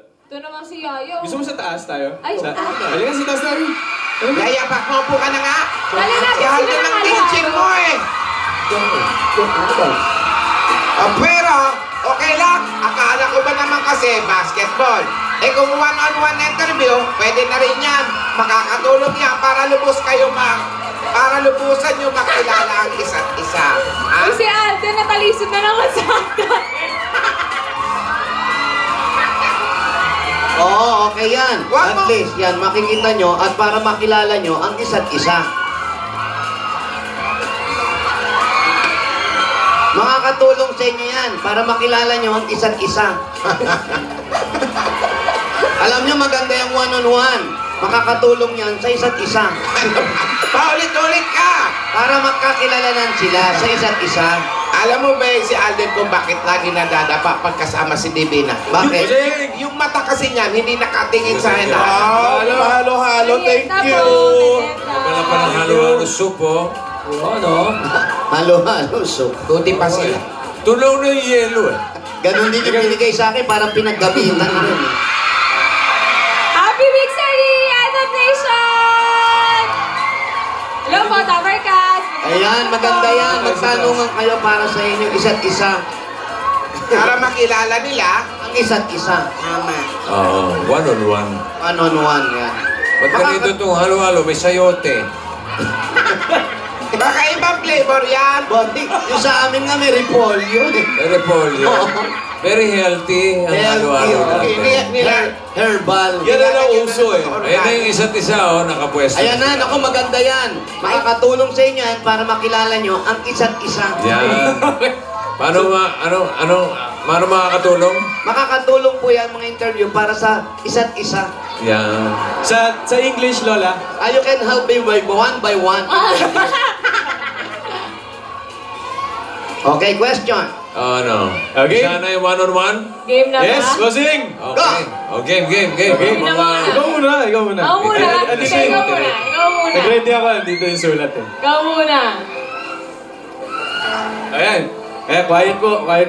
Ito naman si Yayo. Gusto mo sa taas tayo? Ay, halika sa taas tayo. Yaya, pakmampo ka na nga. Dali na, Si Alden ang teacher mo eh. Pero, okay lang. Akala ko ba naman kasi basketball. Eh kung one-on-one interview, pwede na rin yan. Makakatulong yan para lubos kayo para lubusan nyo makilala ang isa't isa. Ha? si Alden natalisod na naman sa akin. Oo, okay yan. At least, yan, makikita nyo at para makilala nyo ang isa't isa. Makakatulong sa inyo yan para makilala nyo ang isa't isa. Alam nyo, maganda yung one-on-one. Makakatulong yan sa isa't isa. Paulit-ulit ka! Para magkakilalanan sila sa isa't isa. Alam mo ba si Alden kung bakit lagi nadadapa pagkasama si Divina? Bakit? Yung mata kasi niyan, hindi nakatingin sa akin. Halo, thank you. Wala pa ng halo-halo soup, oh. Ano? Halo-halo, so. Tuti pa sila. Tunaw na yung yelo, eh. Ganon din yung binigay sa akin, parang pinaggabitan na rin. Happy Mixery Adaptation! Hello po, Tabarkas! Ayan, maganda yan. Magtanungan kayo para sa inyo isa't isa. Para makilala nila Ang isa't isa. Tama. Oo, one-on-one. One-on-one, yan. Ba't ganito itong halo-halo? May sayote. Baka ibang flavor yan. Botik, yung sa amin nga may repolyo. Repolyo. Very healthy ang halo-halo natin. Herbal. Yan na lang uso eh. Ayan na yung isa't isa, oh, nakapwesto. Ayan na, naku, maganda yan. Makakatulong sa inyo yan para makilala nyo ang isa't isa. Yan. Paano makakatulong? Makakatulong po yan mga interview para sa isa't isa. Yan. Sa English, Lola. You can help me by one. Okay, question. Ano? Okay. Sana yung one-on-one? Game na ba? Yes, bossing! Okay. Oh, game. Okay. Ikaw muna. Ikaw muna. Ikaw muna. Nag-ready ako. Dito yung sulat eh. Ikaw muna. Ayan. Quiet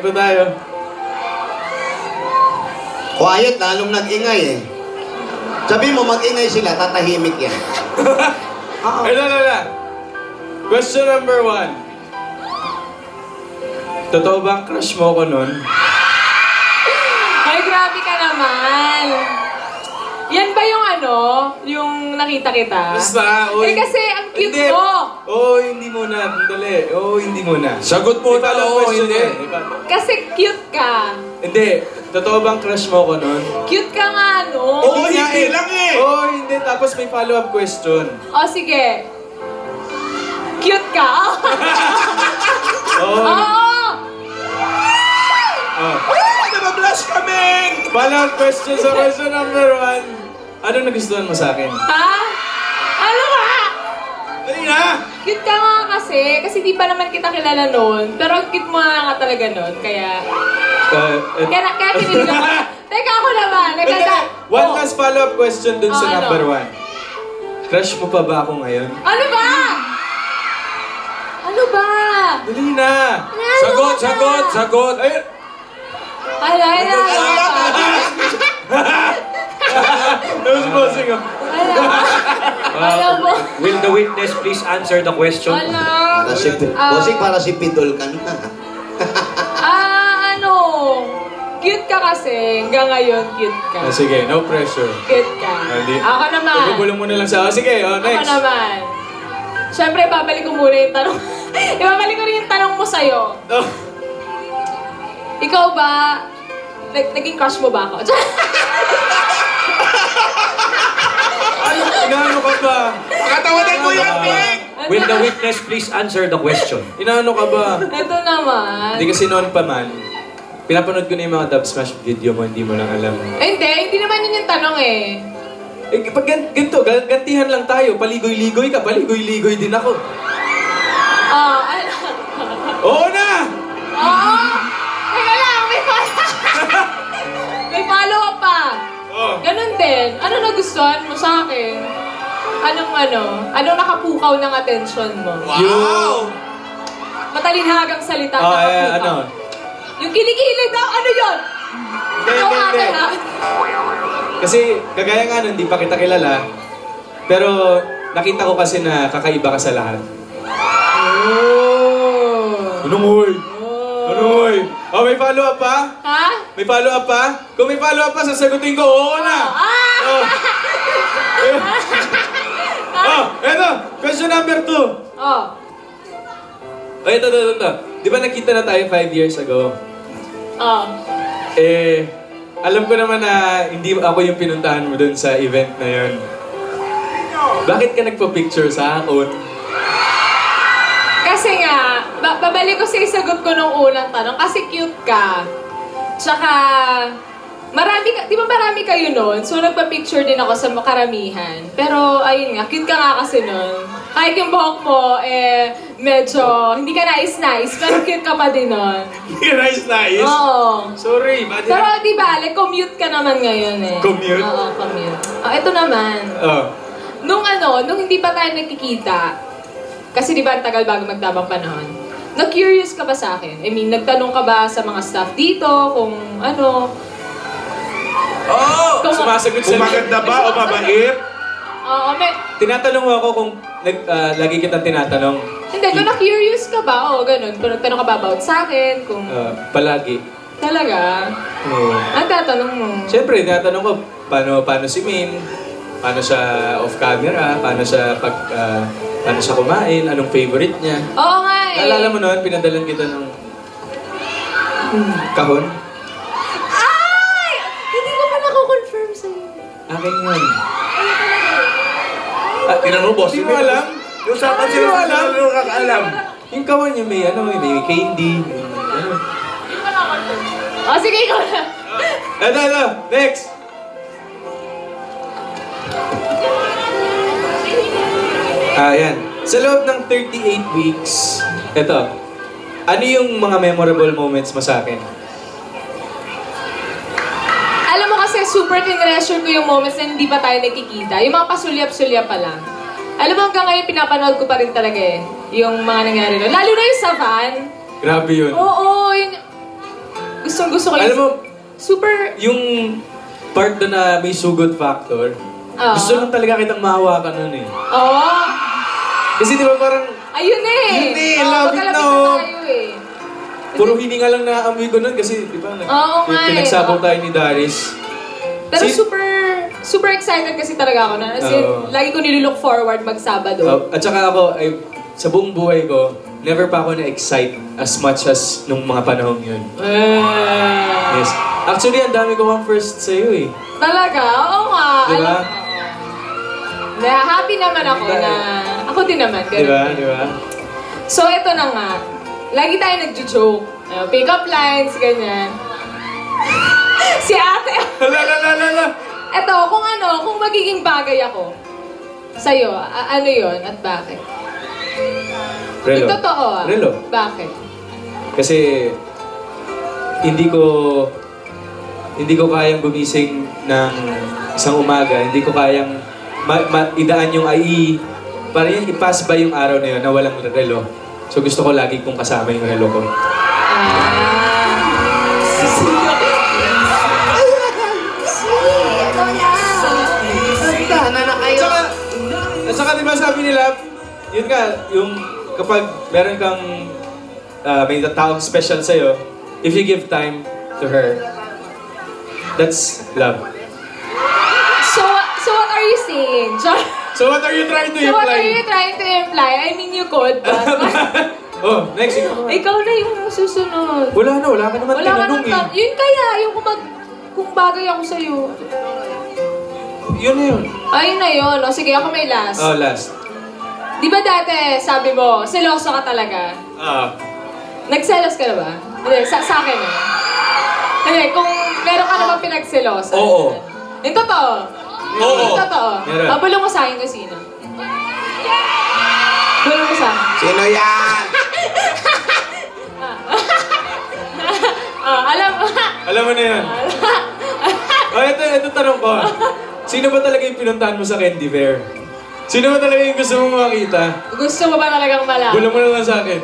po tayo. Quiet, lalong nag-ingay eh. Sabi mo, mag-ingay sila, tatahimik yan. Lola. Question number 1. Totoo ba ang crush mo ko nun? Ay, grabe ka naman. Yan ba yung yung nakita kita? Basta, Eh kasi ang cute mo. Hindi muna. Dali. Hindi muna. Sagot mo na, hindi. Kasi cute ka. Hindi. Totoo bang crush mo ko nun? Cute ka nga, no? Hindi lang eh. Hindi. Tapos may follow-up question. O, sige. Cute ka? Oo! Nabablush kami! Follow-up question sa question number 1. Ano nagustuhan mo sa akin? Ha? Ano ba? Dali na! Cute ka nga kasi di pa naman kita kilala noon. Pero cute mo nga talaga noon, kaya kaya kinilig ako. Teka ako naman, One last follow-up question dun sa ano? number 1. Crush mo pa ba ako ngayon? Ano ba? Ano ba? Dali na! Sagot! Ayun! Nose bossing ako. Will the witness please answer the question? Bossing, para si Pidol ka na. Cute ka kasi. Hanggang ngayon, cute ka. Sige, no pressure. Cute ka. Ako naman. Ibubulong mo na lang sa... Sige, next. Ako naman. Siyempre, babalik ko muna yung tanong. Ibabalik ko rin yung tanong mo sa'yo. Ikaw ba, naging crush mo ba ako? Inaano ka ba? Pakatawanan mo yan, Ping! Will the witness please answer the question? Inaano ka ba? Ito naman. Hindi kasi noon pa man. Pinapanood ko na yung mga Dub Smash video mo, hindi mo lang alam. Hindi naman yun yung tanong eh. Pag ganito, gantihan lang tayo. Paligoy-ligoy ka, paligoy-ligoy din ako. Oo na! Oo! Teka lang, may follow-up pa. Ganun din. Ano nagustuhan mo sa akin? Anong nakapukaw ng atensyon mo? Wow! Matalinhagang salita nakapukaw. Yung kilikili daw, ano yun? Hindi. Kasi kagaya nga nun, hindi pa kita kilala. Pero nakita ko kasi na kakaiba ka sa lahat. Anong hoy? Anong hoy? Oh, may follow-up pa? Ha? May follow-up pa? Kung may follow-up pa, sasagutin ko, oo na! Oh. Oh, eto! Question number 2. Oh. Oh, ito. Di ba nakita na tayo 5 years ago? Oh. Alam ko naman na hindi ako yung pinuntahan mo dun sa event na yun. Bakit ka nagpa-picture sa akin? Kasi nga, babalik ko sa isagot ko nung unang tanong, kasi cute ka. Tsaka, di ba marami kayo nun? So, nagpa-picture din ako sa karamihan. Pero, ayun nga, cute ka nga kasi nun. Kahit yung buhok mo, medyo, hindi ka nice, pero cute ka pa din nun. Nice. Oo. Sorry, bad Pero, di ba, commute ka naman ngayon eh. Commute? Oo, commute. Ito naman. Oh. Nung hindi pa tayo nagkikita, kasi di ba ang tagal bago magtabang panahon, na-curious ka ba sa akin? I mean, nagtanong ka ba sa mga staff dito kung ano? Oh! Sumasagot sa... Kung maganda ba o mabait? Oo, Tinatanong mo ako kung lagi kitang tinatanong. hindi, kung na-curious ka ba, o ganun. Kung nagtanong ka ba about sa akin, kung... Palagi. Talaga? Oo. Ang tatanong mo? Siyempre, tinatanong ko, paano si Min? Paano siya off-camera? Paano siya kumain? Anong favorite niya? Oo nga eh. Naalala mo noon, pinadalan kita ng kahon? Ay! Hindi ko pa nako-confirm sa'yo. Akin yun. Tinan mo, boss. Hindi mo alam? Yung usapan sila sa sila nung kakaalam. Yung kahon niya may candy. Ano? O, sige, ikaw na. Ito. Next. Yan. Sa loob ng 38 weeks, ito, ano yung mga memorable moments mo sa akin? Alam mo kasi, super tinreasure ko yung moments na hindi pa tayo nakikita. Yung mga pasulyap-sulyap pa lang. Alam mo, hanggang ngayon, pinapanood ko pa rin talaga eh. Yung mga nangyari doon. Lalo na yung sa van. Grabe yun. Oo, yun. Gustong-gusto ko yun. Alam mo, super... yung part doon na may sugod factor, gusto lang talaga kitang mahawakan nun eh. Oo. Kasi di ba parang, Ayun eh. Yun eh, love it na, oh. Tayo eh. puro hininga lang naamoy ko nun kasi di ba, Oo nga eh. pinagsabong tayo ni Darius. Pero super excited kasi talaga ako na. As in, Oo. lagi ko nilulook forward mag-Sabado. At saka ako, sa buong buhay ko, never pa ako na-excite as much as nung mga panahon yun. Yes. Actually, ang dami ko ang first sa'yo eh. Talaga? Oo nga. Diba? Happy naman ako na... Ako din naman. Ganun. Diba? So, ito na nga. Lagi tayo nag-joke. Pick-up lines, ganyan. Si ate... Hala. Ito, kung magiging bagay ako sa'yo, ano yon at bakit? Relo. Yung totoo Relo. Bakit? Kasi hindi ko kayang gumising ng isang umaga, hindi ko kayang idaan yung para yung i-pass by yung araw na yun na walang relo. So gusto ko lagi kong kasama yung relo ko. At saka diba sabi nila, yun nga, yung kapag meron kang may taong special sa'yo, if you give time to her, that's love. So what are you saying? So what are you trying to So what imply? are you trying to imply? I mean, you could, but... Oh, next. Ikaw na yung susunod. Wala ka naman Wala ka tinanong nang yun kaya, yung kung bagay ako sa'yo. Yun na yun. Ayun na yun. O sige, ako may last. Oh, last. Di ba dati, sabi mo, seloso ka talaga? Nagselos ka na ba? Hindi, sa akin eh. Hindi, kung meron ka namang pinagselosan. Oo. Yung totoo. Oo. Yung totoo. Meron. Bulong mo sa akin kung sino. Bulong mo sa akin. Sino yan? Alam mo na yun. Ito tanong ko. Sino ba talaga yung pinuntahan mo sa Candy Fair? Sino ba talaga yung gusto mong makita? Gusto mo ba talagang malaman? Bulong mo na lang sa akin.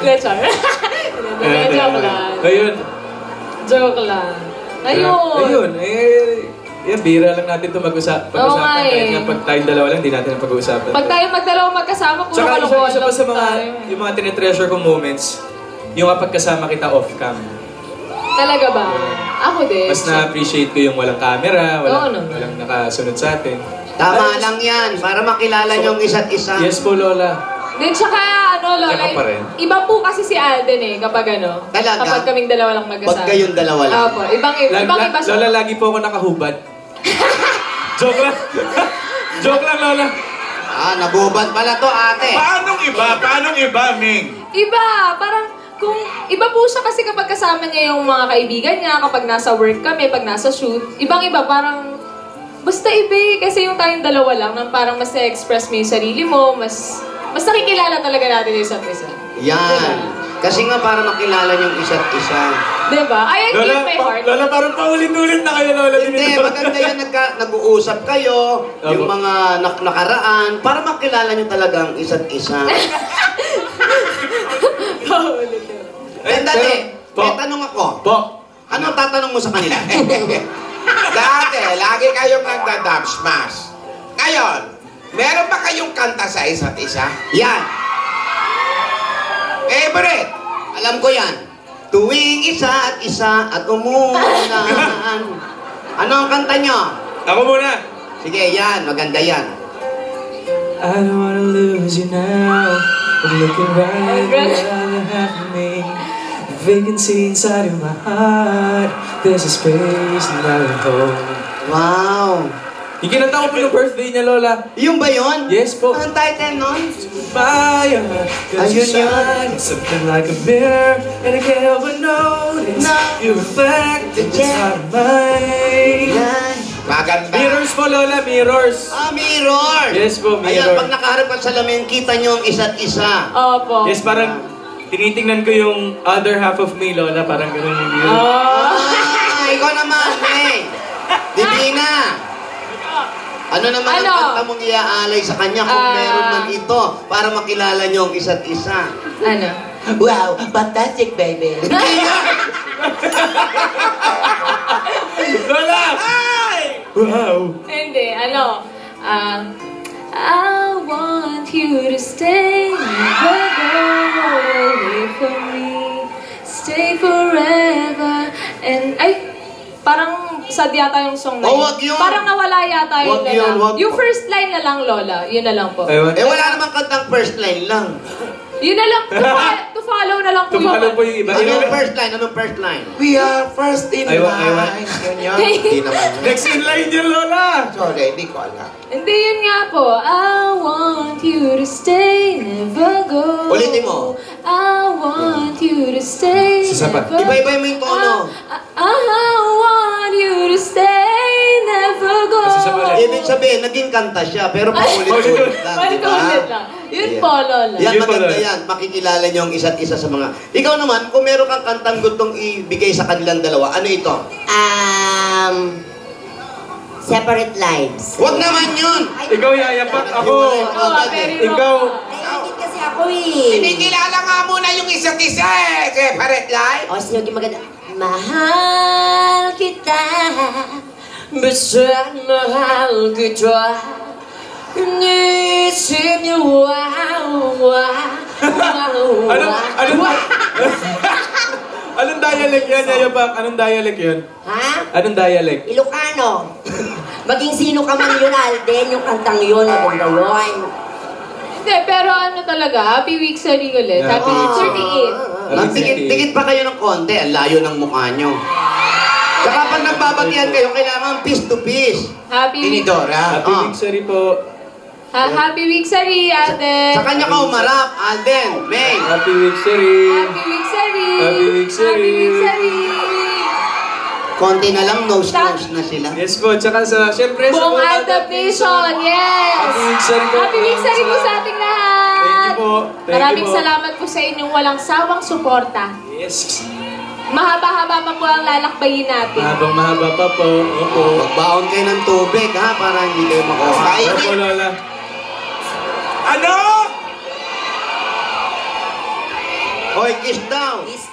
Lechar. Joke lang. Ayun. Joke lang. Ayun, yan, bira lang natin ito pag-usapan. Oo nga Kahit eh. nga pag tayong dalawa lang, di natin ang pag-uusapan. Pag tayo magdalawa magkasama, puro Tsaka kalokohan isa pa sa lang mga, tayo. yung mga tinetreasure kong moments, yung kapag kasama kita off-cam. Talaga ba? Ako din. Mas na-appreciate ko yung walang camera, Oo naman. walang nakasunod sa atin. Tama lang yan, para makilala nyo ang isa't isa. Yes po, Lola. Then tsaka Lola, Tsaka pa rin. iba po kasi si Alden kapag Talaga? kapag kaming dalawa lang magkasama. Pag kayong dalawa lang. Opo, ibang iba siya. Lola, lagi po ako nakahubad. Joke lang. Joke lang, Lola. Nabubad pala to, ate. Paanong iba? Paanong iba, Ming? Iba, parang kung iba po siya kasi kapag kasama niya yung mga kaibigan niya, kapag nasa work kami, pag nasa shoot, ibang-iba, parang basta iba kasi yung tayong dalawa lang, nang parang mas na-express mo yung sarili mo, mas nakikilala talaga natin yung isa't isa. Yan. Kasi nga para makilala nyo ang isa't isa. Diba? I give my heart. Lola, parang paulit-ulit na kayo, Lola. Hindi, maganda yan nag-uusap kayo, yung mga nakaraan, para makilala nyo talaga ang isa't isa. Paulit yun. Dali, Po. may tanong ako. Po. Anong tatanong mo sa kanila? Dati, lagi kayong nagda-dub smash. Ngayon, meron ba kayong kanta sa isa't isa? Yan. Favorite? Alam ko yan. Tuwing isa't isa at umuulan. Ano ang kanta nyo? Ako muna. Sige, yan. Maganda yan. I don't wanna lose you now. I'm looking right at you have me. Vacancy inside of my heart. There's a space that I hold. Wow. Yung kinanta ko po yung birthday niya, Lola. Yung ba yun? Yes po. Anong title nun? Maya, cause you Ayun yun. shine something like a mirror, and I can't help but notice No. you reflect in this heart of mine. Yan. Maganda. Mirrors po, Lola, mirrors. Mirror. Yes po, Ayan, mirror. pag nakaharap ka sa salamin, kita nyo ang isa't isa. Opo. Yes, parang tinitingnan ko yung other half of me, Lola, parang gano'n yung view. Ikaw naman, eh. Divina. Ano naman ang Ano? kanta mong iaalay sa kanya kung meron man ito para makilala nyo ang isa't isa? Ano? Wow, fantastic, baby. Lola! Wow! Hindi, I want you to stay, never go away from me. Stay forever. And, parang sad yata yung song na Oh, wag yun. Parang nawala yata yun Wag na yun, lang. wag. Yung first line na lang, Lola. Yun na lang po. Ayun. Wala namang kantang first line lang. Yun na lang. To follow na lang po Tumalo po yung iba. Anong first line? Anong first line? We are first in Aywan. line. Yun yun. Hindi naman yun. Next in line yun, Lola! Sorry, hindi ko alam. Hindi, yun nga po. I want you to stay, never go. Ulitin mo. I want you to stay, Sasapat. never Iba-iba mo yung tono. I want you to stay, never go. Sasapat. Ibig sabihin, naging kanta siya, pero paulit-ulit lang. di ba? Paulit lang. Yun po, Lola. Yan, Yun maganda pala. yan. Makikilala nyo ang isa't isa sa mga... Ikaw naman, kung meron kang kantang gustong ibigay sa kanilang dalawa, ano ito? Separate lives. Huwag naman yun! Ikaw yayapak ako. Very Ikaw. Naiingit kasi ako eh. Kinikilala nga muna yung isa't isa eh. Separate life. O, sino yung maganda? Mahal kita. Basta mahal kita. Inisip niyo, wow, wow, Anong dialect yan, yayapak? Anong dialect yun? Ha? Anong dialect? Ilocano. Maging sino ka man yun, Alden, yung kantang yun, maganda yun. Hindi, pero talaga, Happy Week sa ulit. Yeah. Happy Week 38. Magdikit pa kayo ng konti, ang layo ng mukha nyo. Tsaka pag nagbabatihan kayo, kailangan piece to piece. Happy Week. Tinidora. Happy week, sorry po. Happy Week sa Alden. Sa kanya ka umarap, Alden, May. Happy week, sorry. Happy Week sa Happy Week sa Happy Week sa Konti na lang, nose-nose na sila. Yes po, tsaka sa, syempre sa Buong mga Altap Nation, yes! Happy Week, sorry po. Happy Week sa po sa ating lahat! Thank you po. Thank Maraming you po. salamat po sa inyong walang sawang suporta. Yes. Mahaba-haba pa po ang lalakbayin natin. Mahabang mahaba pa po. Opo. Magbaon kayo ng tubig, ha, para hindi kayo makuha. Opo, Lola. Ano? Hoy, kiss daw. Kiss